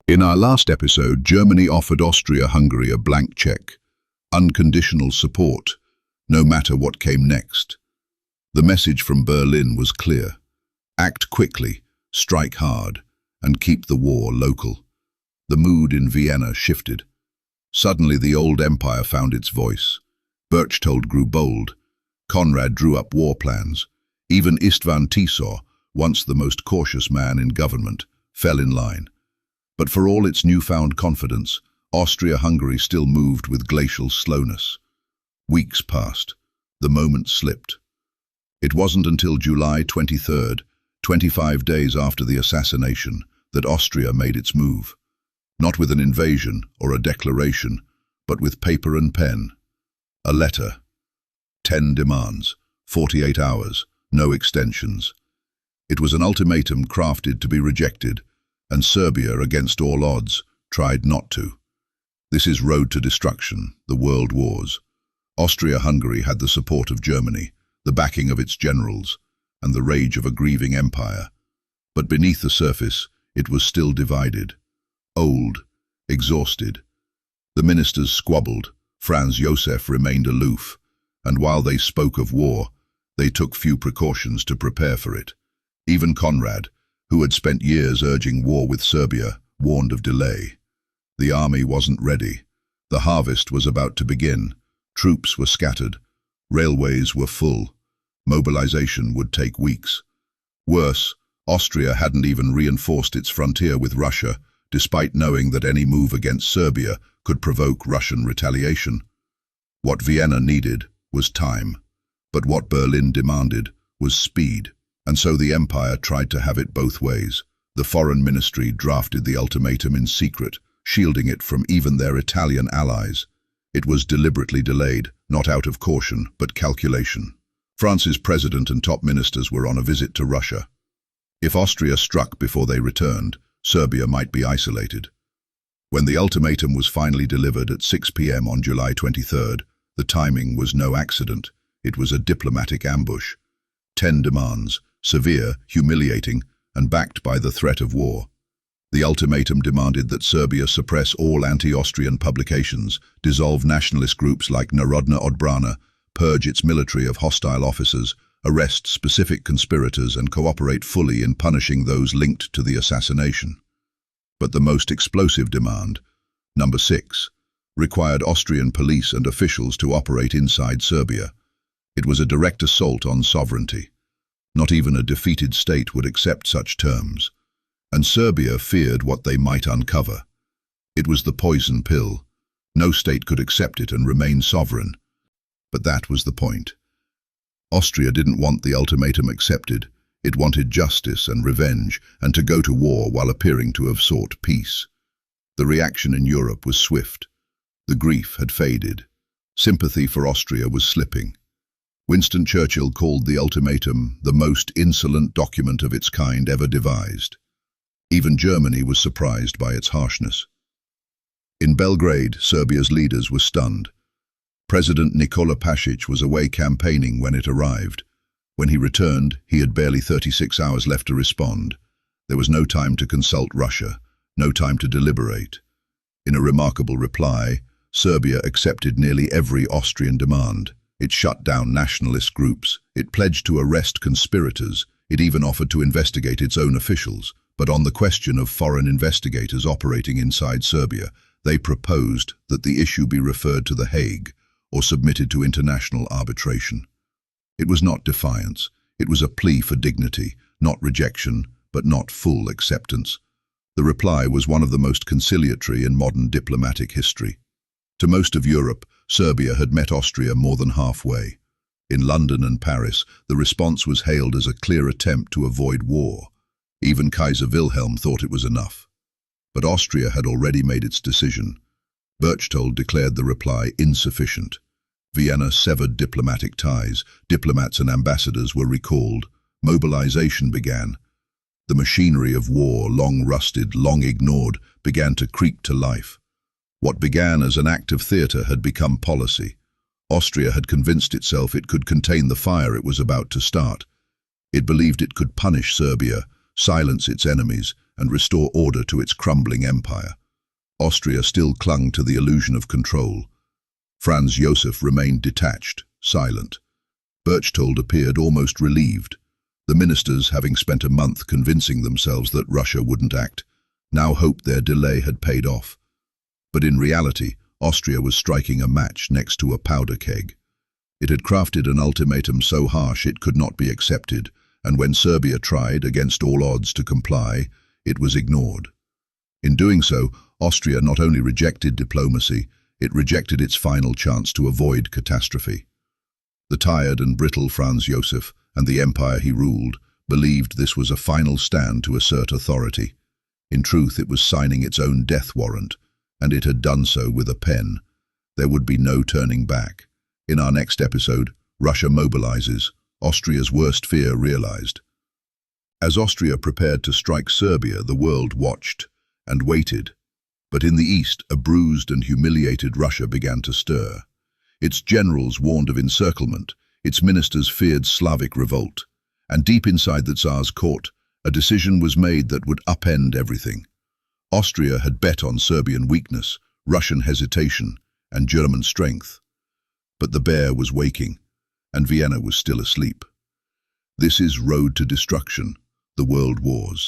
In our last episode, Germany offered Austria-Hungary a blank check, unconditional support, no matter what came next. The message from Berlin was clear: act quickly, strike hard, and keep the war local. The mood in Vienna shifted. Suddenly the old empire found its voice. Berchtold grew bold. Conrad drew up war plans. Even Istvan Tisza, once the most cautious man in government, fell in line. But for all its newfound confidence, Austria-Hungary still moved with glacial slowness. Weeks passed. The moment slipped. It wasn't until July 23rd, 25 days after the assassination, that Austria made its move. Not with an invasion or a declaration, but with paper and pen. A letter. 10 demands, 48 hours, no extensions. It was an ultimatum crafted to be rejected, and Serbia, against all odds, tried not to. This is road to destruction, the world wars. Austria-Hungary had the support of Germany, the backing of its generals, and the rage of a grieving empire. But beneath the surface, it was still divided. Old, exhausted. The ministers squabbled. Franz Joseph remained aloof, and while they spoke of war, they took few precautions to prepare for it. Even Conrad, who had spent years urging war with Serbia, warned of delay. The army wasn't ready. The harvest was about to begin. Troops were scattered. Railways were full. Mobilization would take weeks. Worse, Austria hadn't even reinforced its frontier with Russia, despite knowing that any move against Serbia could provoke Russian retaliation. What Vienna needed was time, but what Berlin demanded was speed. And so the empire tried to have it both ways. The foreign ministry drafted the ultimatum in secret, shielding it from even their Italian allies. It was deliberately delayed, not out of caution, but calculation. France's president and top ministers were on a visit to Russia. If Austria struck before they returned, Serbia might be isolated. When the ultimatum was finally delivered at 6 p.m. on July 23rd, the timing was no accident. It was a diplomatic ambush. 10 demands, severe, humiliating, and backed by the threat of war. The ultimatum demanded that Serbia suppress all anti-Austrian publications, dissolve nationalist groups like Narodna Odbrana, purge its military of hostile officers, arrest specific conspirators, and cooperate fully in punishing those linked to the assassination. But the most explosive demand, number 6, required Austrian police and officials to operate inside Serbia. It was a direct assault on sovereignty. Not even a defeated state would accept such terms, and Serbia feared what they might uncover. It was the poison pill. No state could accept it and remain sovereign. But that was the point. Austria didn't want the ultimatum accepted. It wanted justice and revenge, and to go to war while appearing to have sought peace. The reaction in Europe was swift. The grief had faded. Sympathy for Austria was slipping. Winston Churchill called the ultimatum the most insolent document of its kind ever devised. Even Germany was surprised by its harshness. In Belgrade, Serbia's leaders were stunned. President Nikola Pasic was away campaigning when it arrived. When he returned, he had barely 36 hours left to respond. There was no time to consult Russia, no time to deliberate. In a remarkable reply, Serbia accepted nearly every Austrian demand. It shut down nationalist groups. It pledged to arrest conspirators. It even offered to investigate its own officials. But on the question of foreign investigators operating inside Serbia, they proposed that the issue be referred to The Hague or submitted to international arbitration. It was not defiance. It was a plea for dignity, not rejection, but not full acceptance. The reply was one of the most conciliatory in modern diplomatic history. To most of Europe, Serbia had met Austria more than halfway. In London and Paris, the response was hailed as a clear attempt to avoid war. Even Kaiser Wilhelm thought it was enough. But Austria had already made its decision. Berchtold declared the reply insufficient. Vienna severed diplomatic ties. Diplomats and ambassadors were recalled. Mobilization began. The machinery of war, long rusted, long ignored, began to creak to life. What began as an act of theatre had become policy. Austria had convinced itself it could contain the fire it was about to start. It believed it could punish Serbia, silence its enemies, and restore order to its crumbling empire. Austria still clung to the illusion of control. Franz Josef remained detached, silent. Berchtold appeared almost relieved. The ministers, having spent a month convincing themselves that Russia wouldn't act, now hoped their delay had paid off. But in reality, Austria was striking a match next to a powder keg. It had crafted an ultimatum so harsh it could not be accepted, and when Serbia tried, against all odds, to comply, it was ignored. In doing so, Austria not only rejected diplomacy, it rejected its final chance to avoid catastrophe. The tired and brittle Franz Josef and the empire he ruled believed this was a final stand to assert authority. In truth, it was signing its own death warrant, and it had done so with a pen. There would be no turning back. In our next episode, Russia mobilizes, Austria's worst fear realized. As Austria prepared to strike Serbia, the world watched and waited. But in the east, a bruised and humiliated Russia began to stir. Its generals warned of encirclement, its ministers feared Slavic revolt, and deep inside the Tsar's court, a decision was made that would upend everything. Austria had bet on Serbian weakness, Russian hesitation, and German strength. But the bear was waking, and Vienna was still asleep. This is Road to Destruction, the World Wars.